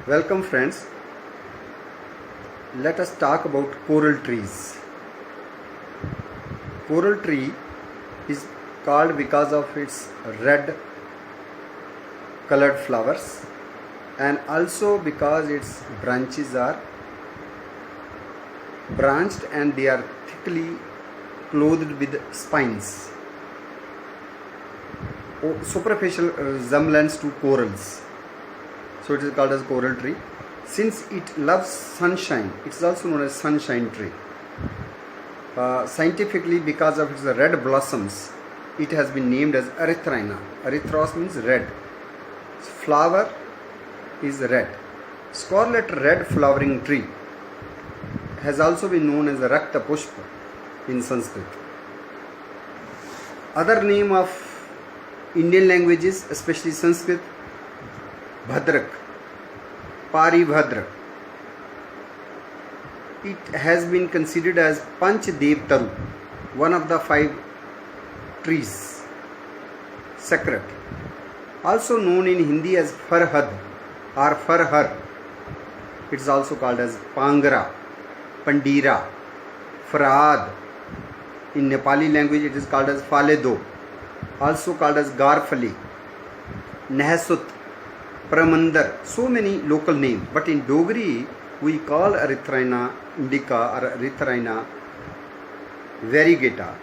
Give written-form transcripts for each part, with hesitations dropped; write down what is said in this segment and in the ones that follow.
Welcome friends. Let us talk about coral trees. Coral tree is called because of its red colored flowers and also because its branches are branched and they are thickly clothed with spines. Superficial resemblance to corals. So it is called as coral tree. Since it loves sunshine, it is also known as sunshine tree. Scientifically, because of its red blossoms, it has been named as erythrina. Erythros means red. Flower is red. Scarlet red flowering tree has also been known as Rakta Pushpa in Sanskrit. Other name of Indian languages, especially Sanskrit, Bhadrak, Paribhadra. It has been considered as Panchdev Taru, one of the 5 trees, sacred. Also known in Hindi as Farhad or Farhar. It is also called as Pangra, Pandira, Farad. In Nepali language it is called as Faledo, also called as Garfali, Nahsut, Pramandar, so many local names. But in Dogri we call Erythrina indica or Erythrina variegata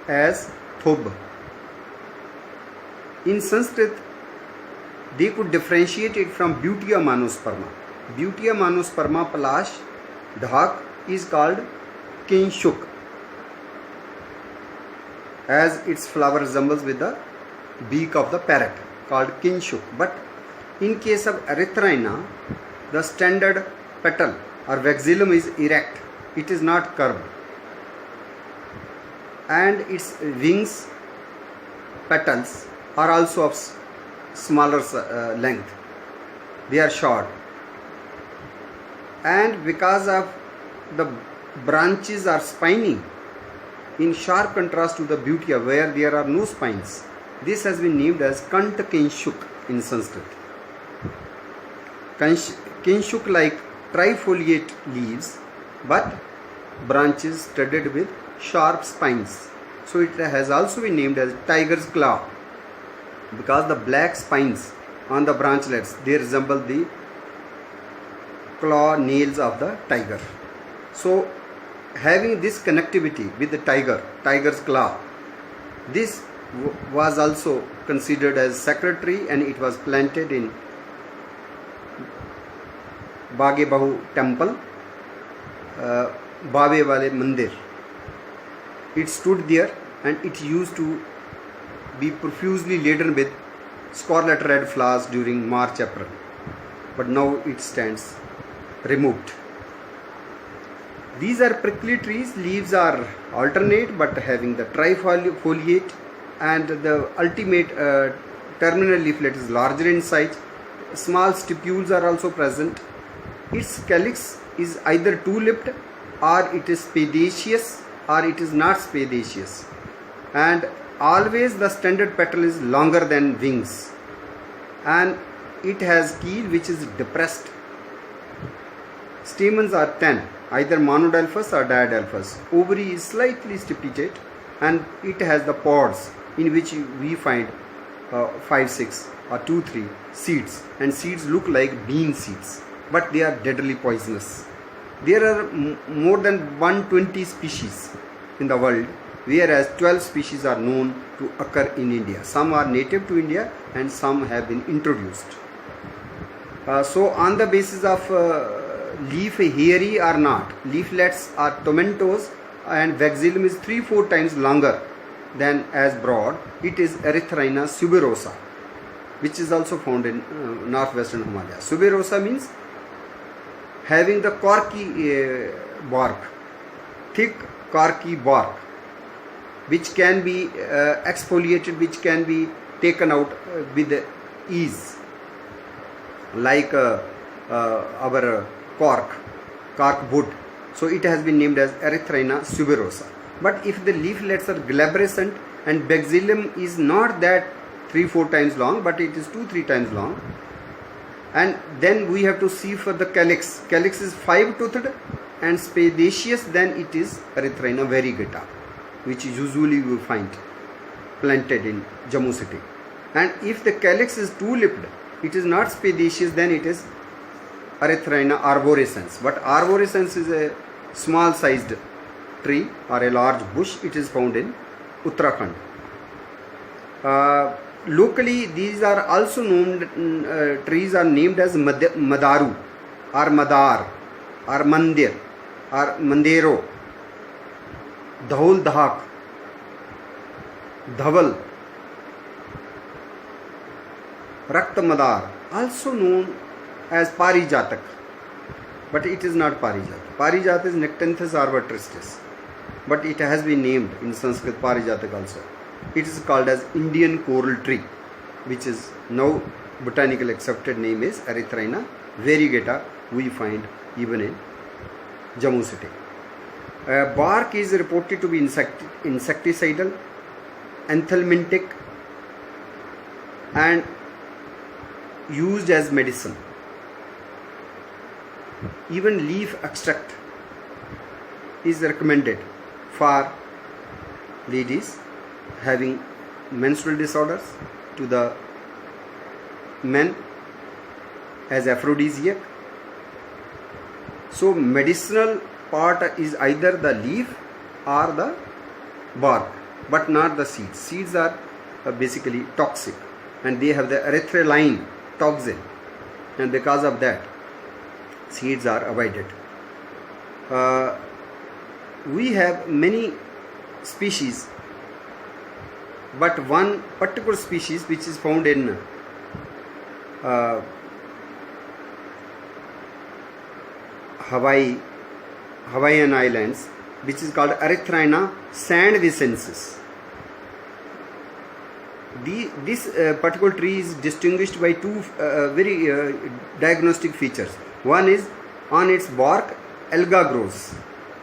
as Thub. In Sanskrit they could differentiate it from Butea monosperma. Butea monosperma Palash Dhak is called Kinshuk, as its flower resembles with the beak of the parrot, called Kinshuk. But in case of Erythrina, the standard petal or vexillum is erect, it is not curved, and its wings petals are also of smaller length, they are short, and because of the branches are spiny, in sharp contrast to the Butea where there are no spines. This has been named as Kant Kinshuk in Sanskrit. Kinshuk like trifoliate leaves but branches studded with sharp spines. So it has also been named as tiger's claw because the black spines on the branchlets, they resemble the claw nails of the tiger. So having this connectivity with the tiger's claw, this was also considered as sacred tree, and it was planted in Bage Bahu temple, Bave Wale Mandir. It stood there and it used to be profusely laden with scarlet red flowers during March, April. But now it stands removed. These are prickly trees. Leaves are alternate but having the trifoliate, and the ultimate terminal leaflet is larger in size. Small stipules are also present. Its calyx is either two-lipped or it is spadaceous or it is not spadaceous, and always the standard petal is longer than wings, and it has keel which is depressed. Stamens are 10, either monodelphous or diadelphous. Ovary is slightly stiputate, and it has the pods in which we find 5, 6 or 2, 3 seeds, and seeds look like bean seeds, but they are deadly poisonous. There are more than 120 species in the world, whereas 12 species are known to occur in India. Some are native to India and some have been introduced. So on the basis of leaf hairy or not, leaflets are tomentose and vexillum is 3-4 times longer than as broad. It is Erythrina suberosa, which is also found in northwestern Himalaya. Suberosa means having the corky bark, thick corky bark, which can be exfoliated, which can be taken out with ease, like our cork wood. So it has been named as Erythrina suberosa. But if the leaflets are glabrescent and vexillum is not that 3-4 times long, but it is 2-3 times long, And then we have to see for the calyx. Calyx is 5-toothed and spadiceous, then it is Erythrina variegata, which usually we find planted in Jammu city. And if the calyx is two-lipped, it is not spadiceous, then it is Erythrina arborescens. But arborescens is a small sized tree or a large bush. It is found in Uttarakhand. Locally, these are also known, trees are named as Madaru or Madar or Mandir or Mandero, Dhol Dhak, Dhaval, Rakta Madar, also known as Parijatak, but it is not Parijat. Parijat is Nectanthus arba tristis, but it has been named in Sanskrit Parijatak also. It is called as Indian coral tree, which is now botanical accepted name is Erythrina variegata. We find even in Jammu city. Bark is reported to be insecticidal, anthelmintic, and used as medicine. Even leaf extract is recommended for ladies having menstrual disorders, to the men as aphrodisiac. So medicinal part is either the leaf or the bark, but not the seeds. Seeds are basically toxic and they have the erythroline toxin, and because of that seeds are avoided. We have many species, but one particular species which is found in Hawaiian Islands, which is called Erythrina sandvicensis. This particular tree is distinguished by two very diagnostic features. One is on its bark alga grows,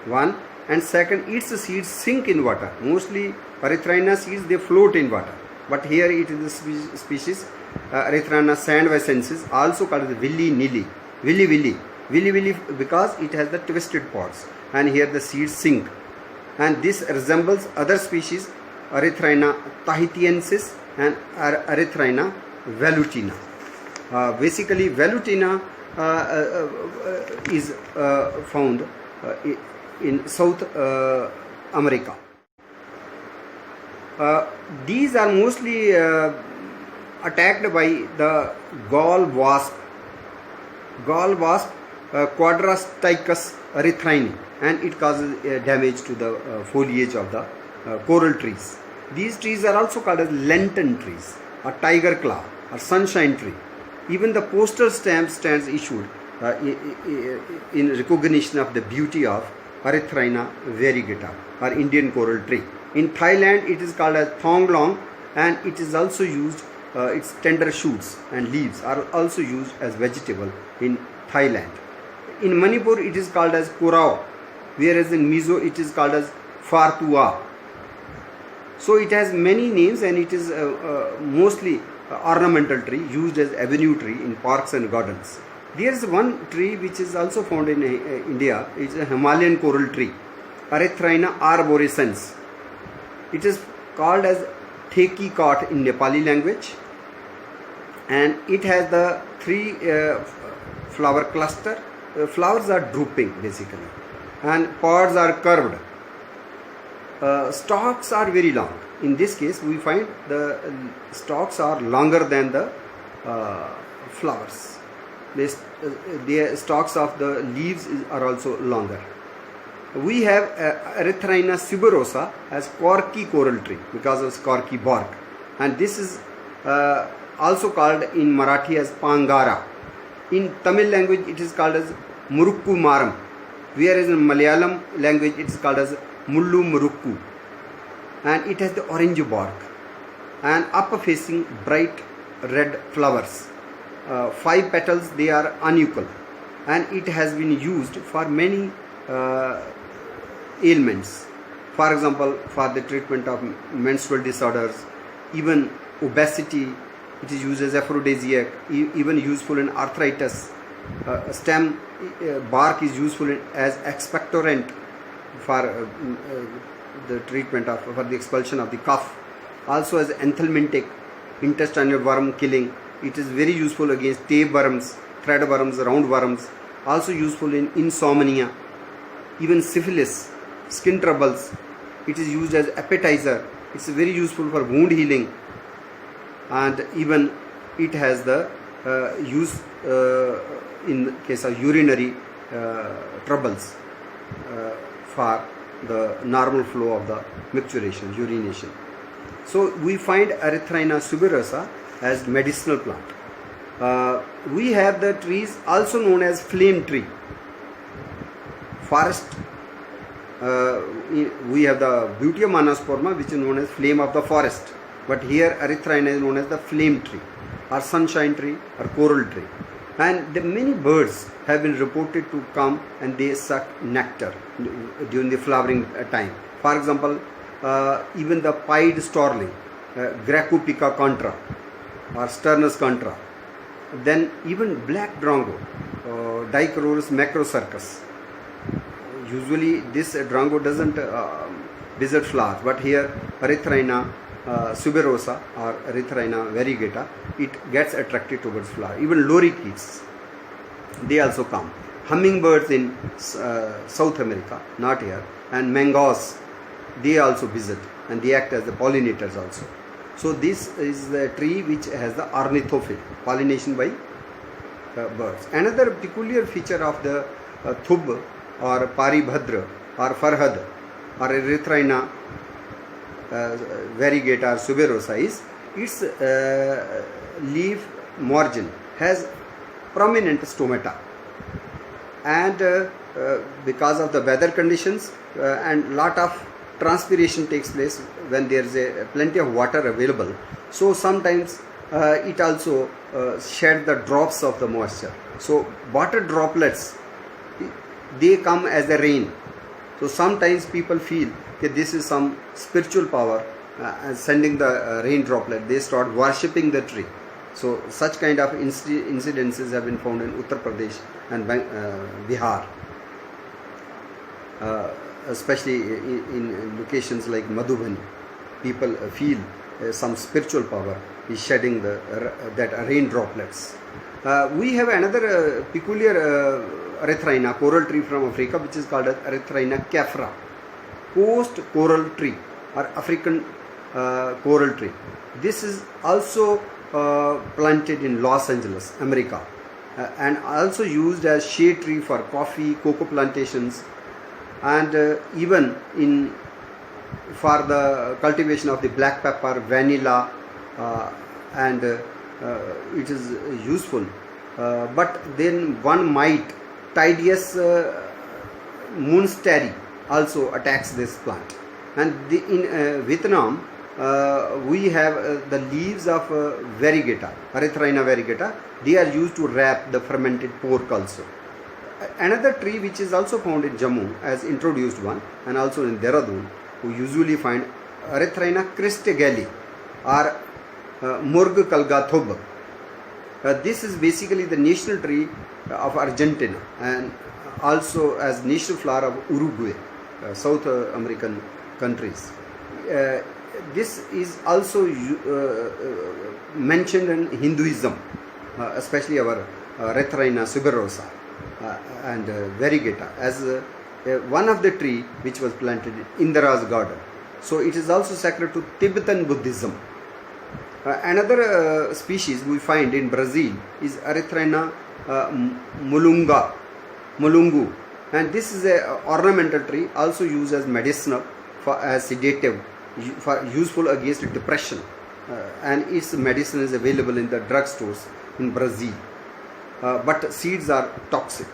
one, and second, its seeds sink in water. Mostly Erythrina seeds, they float in water, but here it is the species Erythrina sandvicensis, also called the willy willy, because it has the twisted pods, and here the seeds sink, and this resembles other species Erythrina tahitiensis and Erythrina velutina. Basically velutina is found in South America. These are mostly attacked by the gall wasp Quadrasticus erythrini, and it causes damage to the foliage of the coral trees. These trees are also called as lantern trees, or tiger claw, or sunshine tree. Even the postal stamp stands issued in recognition of the beauty of Erythrina variegata, or Indian coral tree. In Thailand, it is called as thonglong, and it is also used. Its tender shoots and leaves are also used as vegetable in Thailand. In Manipur, it is called as kurao, whereas in Mizo, it is called as fartua. So it has many names, and it is mostly ornamental tree used as avenue tree in parks and gardens. There is one tree which is also found in India. It is a Himalayan coral tree, Erythrina arborescens. It is called as theki kot in Nepali language, and it has the three flower cluster. Flowers are drooping basically, and pods are curved. Stalks are very long. In this case, we find the stalks are longer than the flowers. The stalks of the leaves are also longer. We have Erythrina suberosa as corky coral tree because of its corky bark, and this is also called in Marathi as Pangara. In Tamil language, it is called as Murukku Maram, whereas in Malayalam language, it is called as Mullu Murukku, and it has the orange bark and up-facing bright red flowers. 5 petals, they are unequal, and it has been used for many ailments. For example, for the treatment of menstrual disorders, even obesity, It is used as aphrodisiac, even useful in arthritis. Stem bark is useful as expectorant for the treatment of for the expulsion of the cough. Also as anthelmintic, intestinal worm killing. It is very useful against tapeworms, threadworms, roundworms. Also useful in insomnia, even syphilis, skin troubles. It is used as appetizer. It's very useful for wound healing, and even it has the use in case of urinary troubles for the normal flow of the micturition, urination. So we find Erythrina suberosa as medicinal plant. We have the trees also known as flame tree. Forest, we have the Butea monosporma, which is known as flame of the forest. But here Erythrina is known as the flame tree, or sunshine tree, or coral tree. And the many birds have been reported to come and they suck nectar during the flowering time. For example, even the pied starling, Gracopica contra or Sturnus contra. Then even black drongo, Dichorus macrocircus. Usually this drongo doesn't visit flowers, but here Erythrina suberosa or Erythrina variegata, it gets attracted towards flower. Even lorikeets, they also come. Hummingbirds in South America, not here, and mangoes, they also visit and they act as the pollinators also. So this is the tree which has the ornithophy, pollination by birds. Another peculiar feature of the thub or paribhadra or farhad or Erythrina variegata or suberosa is its leaf margin has prominent stomata, and because of the weather conditions and lot of transpiration takes place when there is a plenty of water available, so sometimes it also shed the drops of the moisture. So water droplets, they come as a rain. So sometimes people feel that this is some spiritual power sending the rain droplet. They start worshipping the tree. So such kind of incidences have been found in Uttar Pradesh and Bihar, especially in locations like Madhubani. People feel some spiritual power is shedding that rain droplets. We have another peculiar Erythrina coral tree from Africa, which is called as Erythrina caphra, coast coral tree or African coral tree. This is also planted in Los Angeles, America, and also used as shade tree for coffee, cocoa plantations, and even in for the cultivation of the black pepper, vanilla, and it is useful. But then one mite, Tidius moonsteri, also attacks this plant. And in Vietnam, we have the leaves of variegata, Erythrina variegata. They are used to wrap the fermented pork also. Another tree which is also found in Jammu as introduced one, and also in Dehradun, we usually find Erythrina cristegalli or Murg Kalga Thub. This is basically the national tree of Argentina and also as national flower of Uruguay, South American countries. This is also mentioned in Hinduism, especially our Erythrina suberosa and variegata as one of the tree which was planted in Indira's garden. So it is also sacred to Tibetan Buddhism. Another species we find in Brazil is Erythrina mulungu, and this is a ornamental tree also used as medicinal as sedative, for useful against depression, and its medicine is available in the drugstores in Brazil, but seeds are toxic.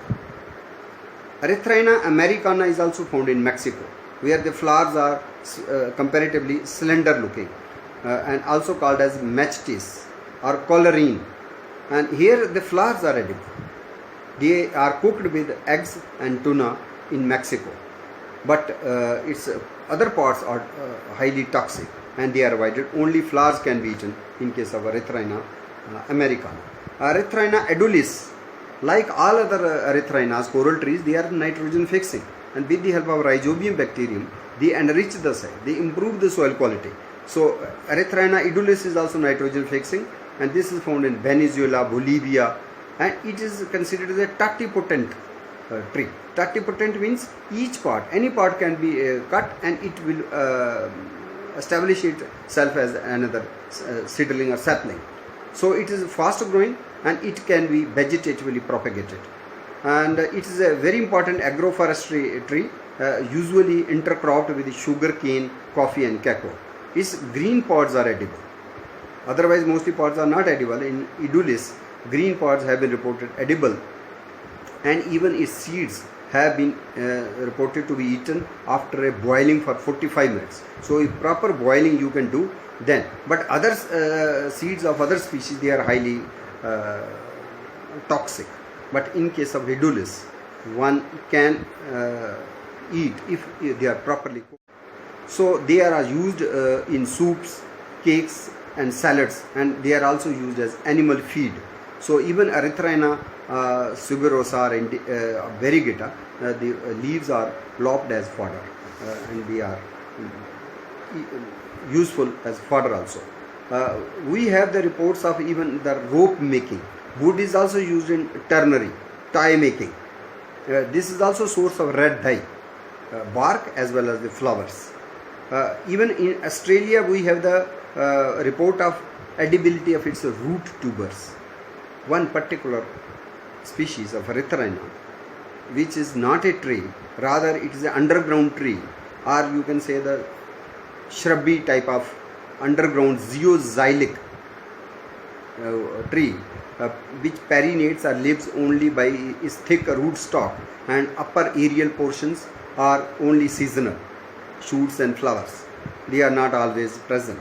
Erythrina americana is also found in Mexico, where the flowers are comparatively slender looking, and also called as matchsticks or collarine, and here the flowers are edible. They are cooked with eggs and tuna in Mexico, but its other parts are highly toxic. and they are avoided. Only flowers can be eaten in case of Erythrina americana. Erythrina edulis, like all other erythrinas, coral trees, they are nitrogen fixing, and with the help of Rhizobium bacterium, they enrich the soil, they improve the soil quality. So Erythrina edulis is also nitrogen fixing, and this is found in Venezuela, Bolivia, and it is considered as a tatipotent tree. Tatipotent means each part, any part can be cut, and it will establish itself as another seedling or sapling. So it is fast growing, and it can be vegetatively propagated. And it is a very important agroforestry tree, usually intercropped with sugar cane, coffee and cacao. Its green pods are edible. Otherwise, mostly pods are not edible. In Edulis, green pods have been reported edible, and even its seeds have been reported to be eaten after a boiling for 45 minutes. So if proper boiling you can do, then. But other seeds of other species, they are highly toxic. But in case of Edulis, one can eat if they are properly cooked. So they are used in soups, cakes and salads, and they are also used as animal feed. So even Erythrina suberosa or variegata, the leaves are lopped as fodder, and they are useful as fodder also. We have the reports of even the rope making. Wood is also used in turnery, tie making. This is also source of red dye, bark as well as the flowers. Even in Australia, we have the report of edibility of its root tubers. One particular species of Erythrina, which is not a tree, rather it is an underground tree, or you can say the shrubby type of underground zooxylic tree, which perinates or lives only by its thick root stock, and upper aerial portions are only seasonal, shoots and flowers. They are not always present.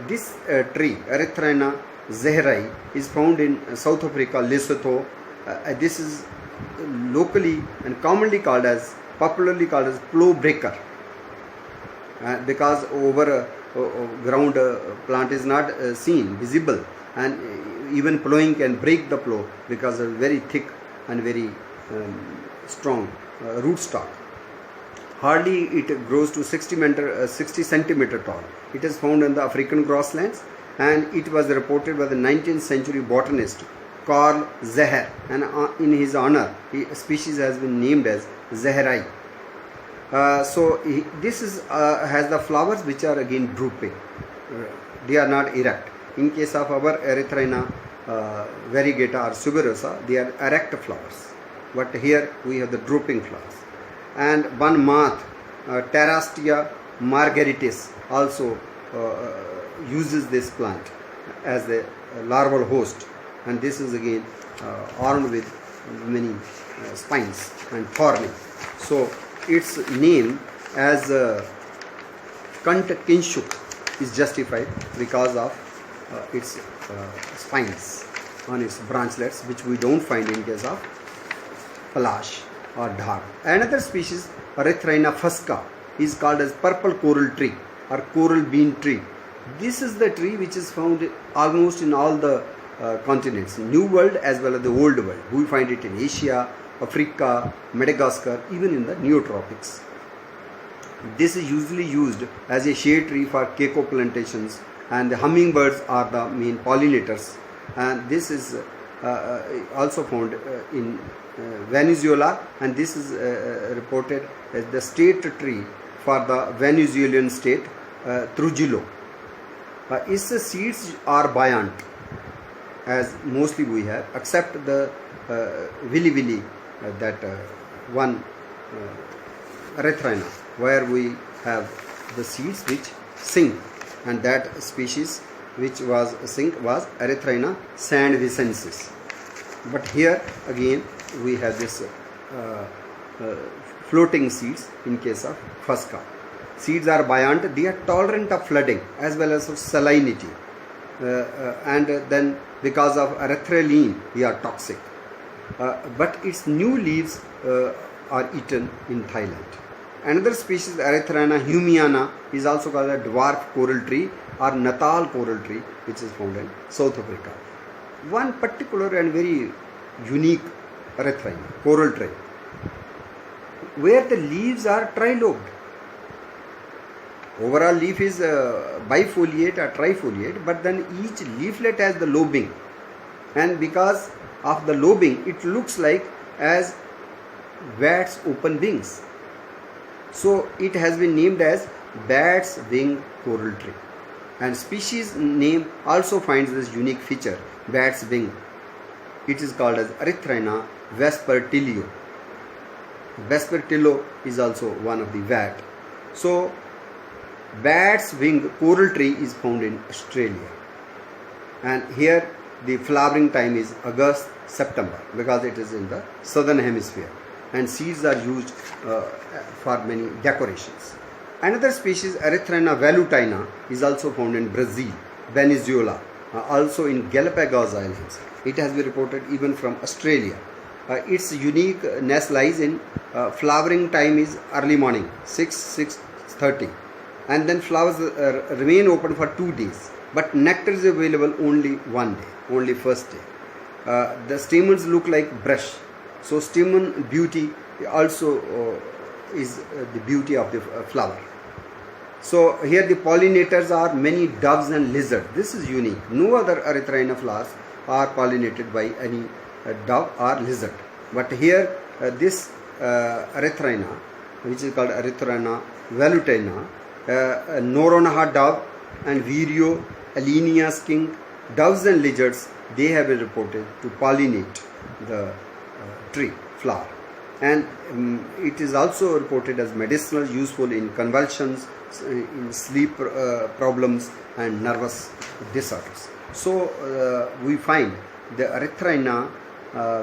This tree, Erythrina zeherai, is found in South Africa, Lesotho. This is locally and commonly called as, popularly called as plow breaker, because over ground plant is not seen, visible, and even plowing can break the plow because of very thick and very strong rootstock. Hardly it grows to 60 centimeter tall. It is found in the African grasslands, and it was reported by the 19th century botanist Carl Zeher, and in his honor, the species has been named as zeherai. This is has the flowers which are again drooping. They are not erect. In case of our Erythrina variegata or suberosa, they are erect flowers. But here we have the drooping flowers. And one moth, Terrastia margaritis, also uses this plant as a larval host, and this is again armed with many spines and thorny. So its name as Kant Kinshuk is justified because of its spines on its branchlets, which we don't find in case of Palash or Dhar. Another species, Erythrina fusca, is called as purple coral tree or coral bean tree. This is the tree which is found almost in all the continents, New World as well as the Old World. We find it in Asia, Africa, Madagascar, even in the neotropics. This is usually used as a shade tree for cacao plantations, and the hummingbirds are the main pollinators. And this is also found in Venezuela, and this is reported as the state tree for the Venezuelan state Trujillo. Its seeds are buoyant, as mostly we have, except the willy willy, that one Erythrina, where we have the seeds which sink, and that species which was sink was Erythrina sandvicensis. But here again we have this floating seeds in case of fusca. Seeds are buoyant, they are tolerant of flooding as well as of salinity, and then because of erythritol they are toxic. But its new leaves are eaten in Thailand. another species, Erythrina humiana, is also called a dwarf coral tree or Natal coral tree, which is found in South Africa. One particular and very unique Erythrina coral tree, where the leaves are trilobed. Overall leaf is bifoliate or trifoliate, but then each leaflet has the lobing, and because of the lobing it looks like as bat's open wings. So it has been named as bat's wing coral tree, and species name also finds this unique feature, bat's wing. It is called as Erythrina vespertilio. Vespertilio is also one of the VAT. So bat's wing coral tree is found in Australia, and here the flowering time is August September because it is in the southern hemisphere, and seeds are used for many decorations. Another species, Erythrina velutina, is also found in Brazil, Venezuela, also in Galapagos Islands. It has been reported even from Australia. Its uniqueness lies in flowering time is early morning 6:30, and then flowers remain open for 2 days, but nectar is available only one day, only first day. The stamens look like brush, so stamen beauty also is the beauty of the flower. So here the pollinators are many doves and lizards. This is unique. No other Erythrina flowers are pollinated by any dove or lizard, but here this Erythrina, which is called Erythrina velutina, Noronha dove and Vireo alinea skink, doves and lizards, they have been reported to pollinate the tree flower, and it is also reported as medicinal, useful in convulsions, in sleep problems and nervous disorders. So we find the Erythrina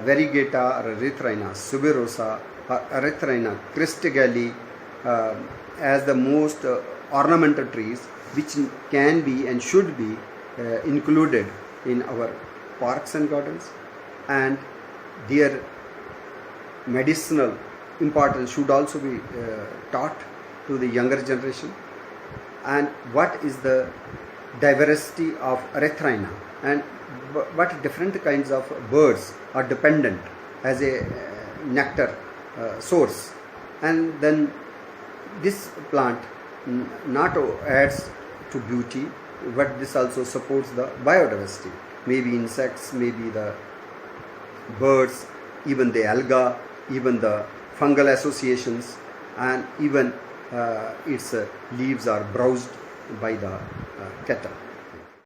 variegata or Erythrina suberosa or Erythrina cristigalli as the most ornamental trees, which can be and should be included in our parks and gardens, and their medicinal importance should also be taught to the younger generation. And what is the diversity of Erythrina, and what different kinds of birds are dependent as a nectar source, and then this plant not adds to beauty, but this also supports the biodiversity, maybe insects, maybe the birds, even the alga, even the fungal associations, and even its leaves are browsed by the cattle.